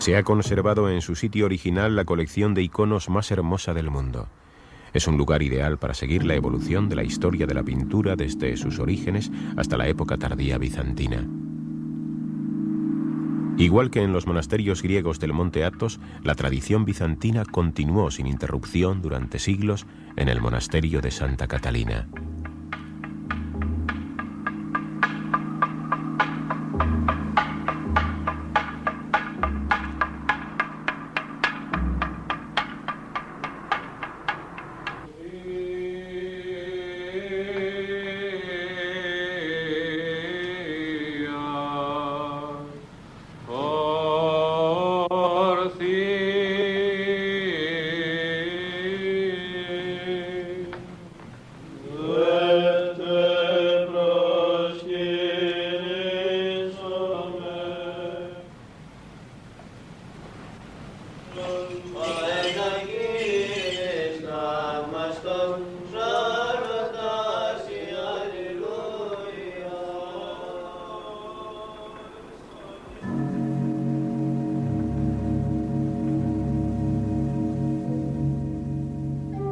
Se ha conservado en su sitio original la colección de iconos más hermosa del mundo. Es un lugar ideal para seguir la evolución de la historia de la pintura desde sus orígenes hasta la época tardía bizantina. Igual que en los monasterios griegos del monte Athos, la tradición bizantina continuó sin interrupción durante siglos en el monasterio de Santa Catalina.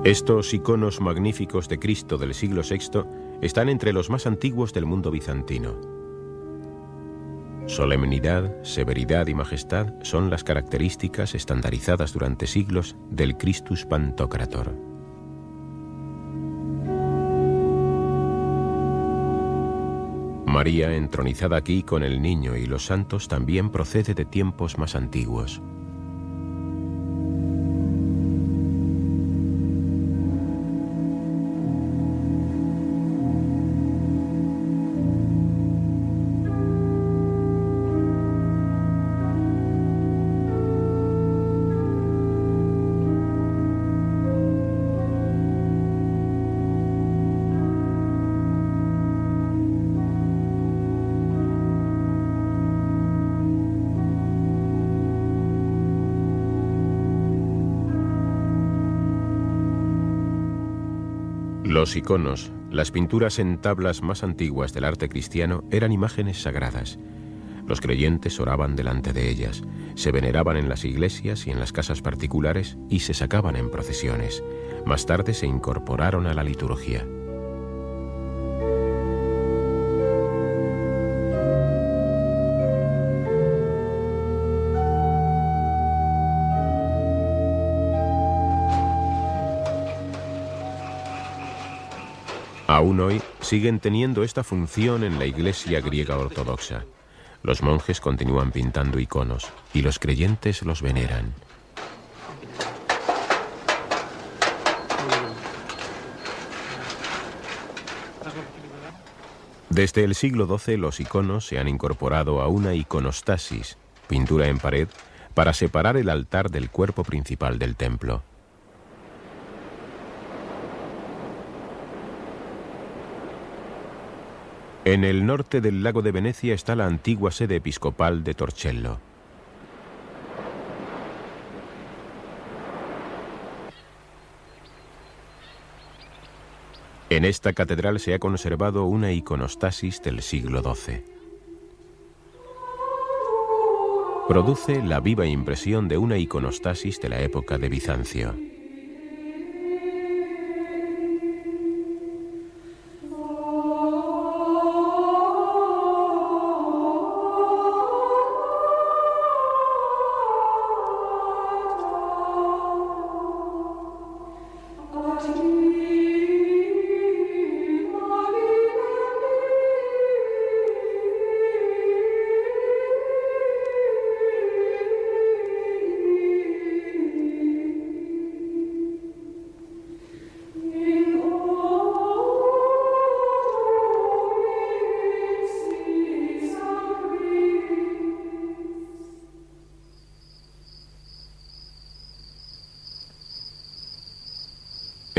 Estos iconos magníficos de Cristo del siglo VI están entre los más antiguos del mundo bizantino. Solemnidad, severidad y majestad son las características estandarizadas durante siglos del Christus Pantocrator. María, entronizada aquí con el niño y los santos, también procede de tiempos más antiguos. Los iconos, las pinturas en tablas más antiguas del arte cristiano, eran imágenes sagradas. Los creyentes oraban delante de ellas, se veneraban en las iglesias y en las casas particulares y se sacaban en procesiones. Más tarde se incorporaron a la liturgia. Aún hoy siguen teniendo esta función en la Iglesia griega ortodoxa. Los monjes continúan pintando iconos y los creyentes los veneran. Desde el siglo XII los iconos se han incorporado a una iconostasis, pintura en pared, para separar el altar del cuerpo principal del templo. En el norte del lago de Venecia está la antigua sede episcopal de Torcello. En esta catedral se ha conservado una iconostasis del siglo XII. Produce la viva impresión de una iconostasis de la época de Bizancio.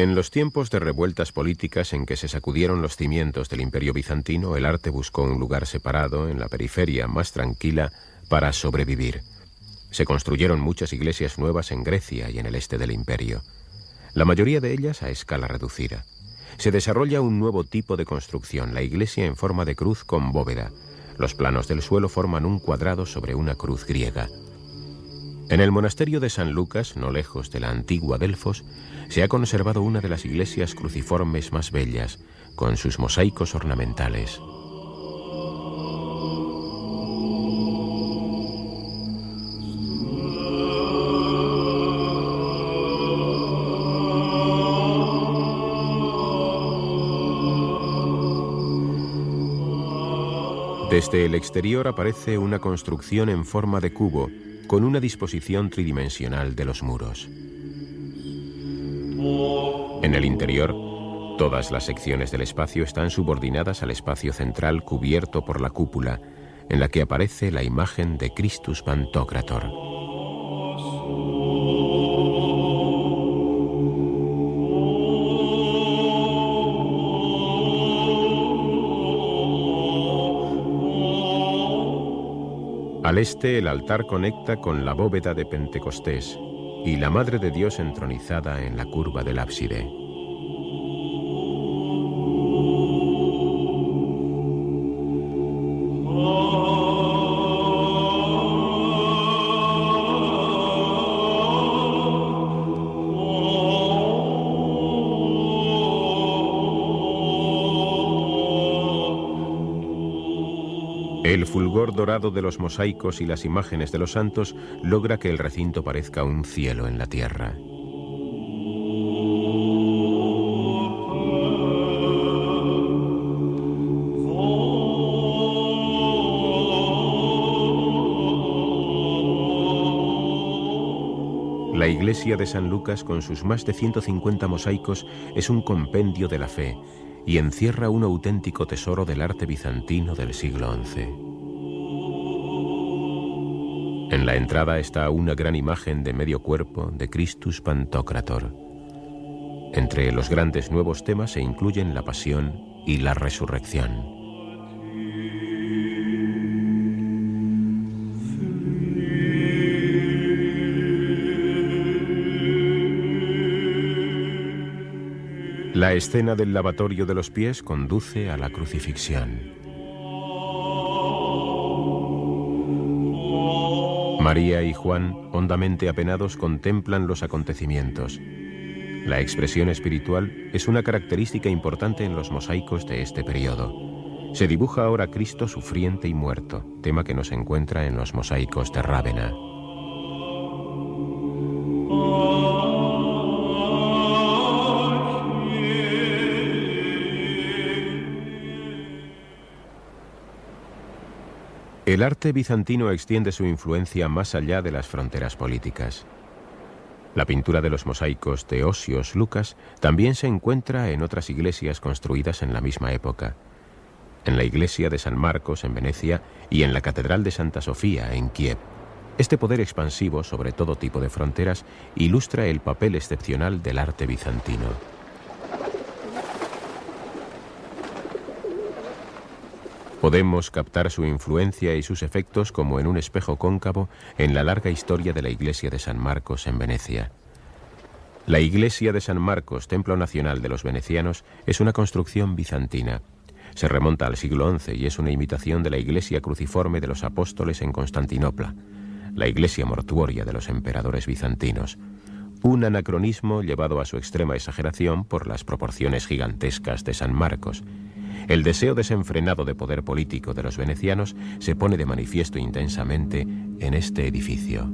En los tiempos de revueltas políticas en que se sacudieron los cimientos del Imperio bizantino, el arte buscó un lugar separado, en la periferia más tranquila, para sobrevivir. Se construyeron muchas iglesias nuevas en Grecia y en el este del imperio, la mayoría de ellas a escala reducida. Se desarrolla un nuevo tipo de construcción, la iglesia en forma de cruz con bóveda. Los planos del suelo forman un cuadrado sobre una cruz griega. En el monasterio de San Lucas, no lejos de la antigua Delfos, se ha conservado una de las iglesias cruciformes más bellas, con sus mosaicos ornamentales. Desde el exterior aparece una construcción en forma de cubo, con una disposición tridimensional de los muros. En el interior, todas las secciones del espacio están subordinadas al espacio central cubierto por la cúpula, en la que aparece la imagen de Christus Pantocrator. Al este, el altar conecta con la bóveda de Pentecostés y la Madre de Dios entronizada en la curva del ábside. El fulgor dorado de los mosaicos y las imágenes de los santos logra que el recinto parezca un cielo en la tierra. La iglesia de San Lucas, con sus más de 150 mosaicos, es un compendio de la fe y encierra un auténtico tesoro del arte bizantino del siglo XI. En la entrada está una gran imagen de medio cuerpo de Christus Pantocrator. Entre los grandes nuevos temas se incluyen la pasión y la resurrección. La escena del lavatorio de los pies conduce a la crucifixión. María y Juan, hondamente apenados, contemplan los acontecimientos. La expresión espiritual es una característica importante en los mosaicos de este periodo. Se dibuja ahora Cristo sufriente y muerto, tema que no se encuentra en los mosaicos de Rávena. El arte bizantino extiende su influencia más allá de las fronteras políticas. La pintura de los mosaicos de Osios Lucas también se encuentra en otras iglesias construidas en la misma época. En la iglesia de San Marcos en Venecia y en la Catedral de Santa Sofía en Kiev. Este poder expansivo sobre todo tipo de fronteras ilustra el papel excepcional del arte bizantino. Podemos captar su influencia y sus efectos como en un espejo cóncavo en la larga historia de la iglesia de San Marcos en Venecia. La iglesia de San Marcos, templo nacional de los venecianos, es una construcción bizantina. Se remonta al siglo XI y es una imitación de la iglesia cruciforme de los apóstoles en Constantinopla, la iglesia mortuoria de los emperadores bizantinos. Un anacronismo llevado a su extrema exageración por las proporciones gigantescas de San Marcos. El deseo desenfrenado de poder político de los venecianos se pone de manifiesto intensamente en este edificio.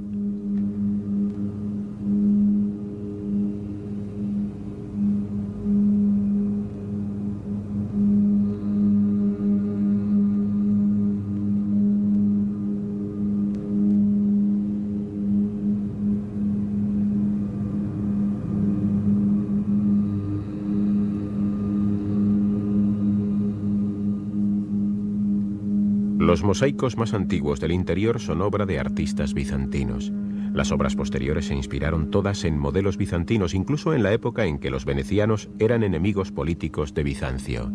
Los mosaicos más antiguos del interior son obra de artistas bizantinos. Las obras posteriores se inspiraron todas en modelos bizantinos, incluso en la época en que los venecianos eran enemigos políticos de Bizancio.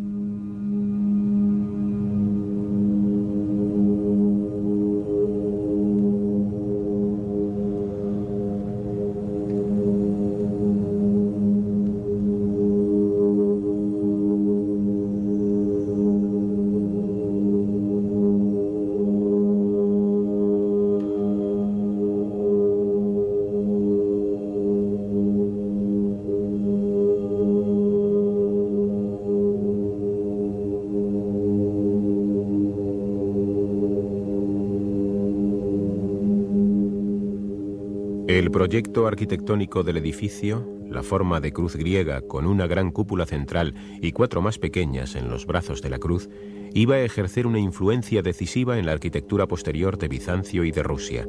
El proyecto arquitectónico del edificio, la forma de cruz griega con una gran cúpula central y 4 más pequeñas en los brazos de la cruz, iba a ejercer una influencia decisiva en la arquitectura posterior de Bizancio y de Rusia.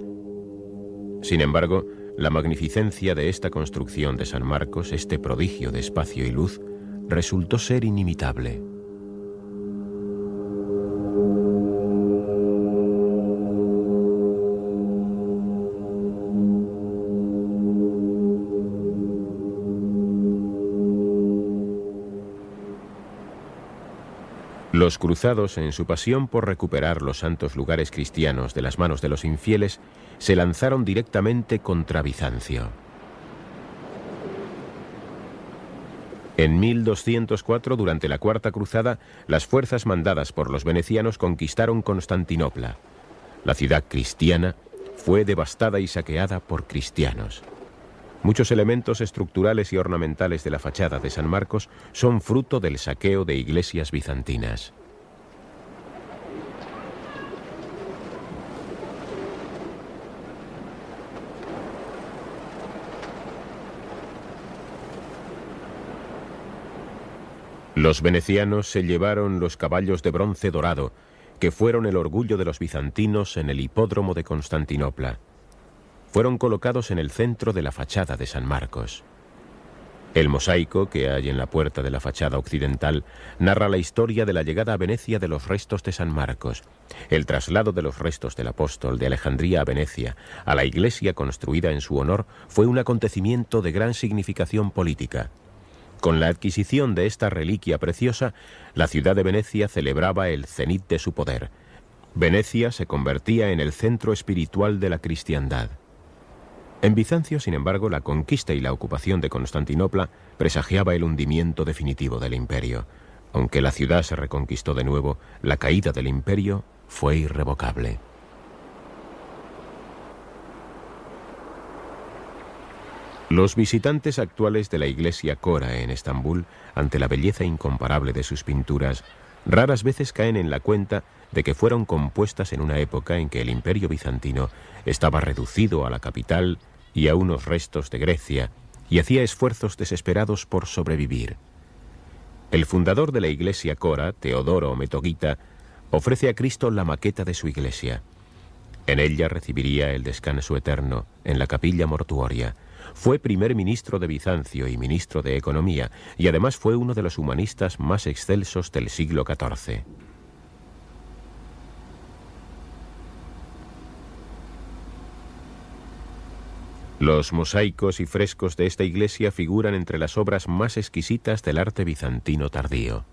Sin embargo, la magnificencia de esta construcción de San Marcos, este prodigio de espacio y luz, resultó ser inimitable. Los cruzados, en su pasión por recuperar los santos lugares cristianos de las manos de los infieles, se lanzaron directamente contra Bizancio. En 1204, durante la Cuarta Cruzada, las fuerzas mandadas por los venecianos conquistaron Constantinopla. La ciudad cristiana fue devastada y saqueada por cristianos. Muchos elementos estructurales y ornamentales de la fachada de San Marcos son fruto del saqueo de iglesias bizantinas. Los venecianos se llevaron los caballos de bronce dorado, que fueron el orgullo de los bizantinos en el hipódromo de Constantinopla. Fueron colocados en el centro de la fachada de San Marcos. El mosaico que hay en la puerta de la fachada occidental narra la historia de la llegada a Venecia de los restos de San Marcos, el traslado de los restos del apóstol de Alejandría a Venecia, a la iglesia construida en su honor, fue un acontecimiento de gran significación política. Con la adquisición de esta reliquia preciosa, la ciudad de Venecia celebraba el cenit de su poder. Venecia se convertía en el centro espiritual de la cristiandad. En Bizancio, sin embargo, la conquista y la ocupación de Constantinopla presagiaba el hundimiento definitivo del imperio. Aunque la ciudad se reconquistó de nuevo, la caída del imperio fue irrevocable. Los visitantes actuales de la iglesia Cora en Estambul, ante la belleza incomparable de sus pinturas, raras veces caen en la cuenta de que fueron compuestas en una época en que el imperio bizantino estaba reducido a la capital y a unos restos de Grecia, y hacía esfuerzos desesperados por sobrevivir. El fundador de la iglesia Cora, Teodoro Metogita, ofrece a Cristo la maqueta de su iglesia. En ella recibiría el descanso eterno, en la capilla mortuoria. Fue primer ministro de Bizancio y ministro de Economía, y además fue uno de los humanistas más excelsos del siglo XIV. Los mosaicos y frescos de esta iglesia figuran entre las obras más exquisitas del arte bizantino tardío.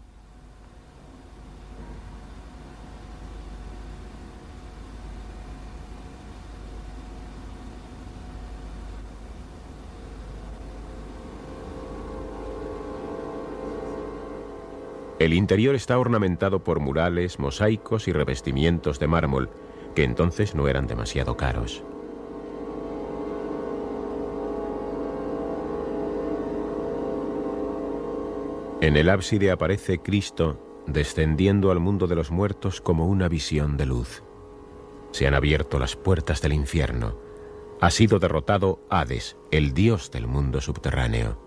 El interior está ornamentado por murales, mosaicos y revestimientos de mármol, que entonces no eran demasiado caros. En el ábside aparece Cristo descendiendo al mundo de los muertos como una visión de luz. Se han abierto las puertas del infierno. Ha sido derrotado Hades, el dios del mundo subterráneo.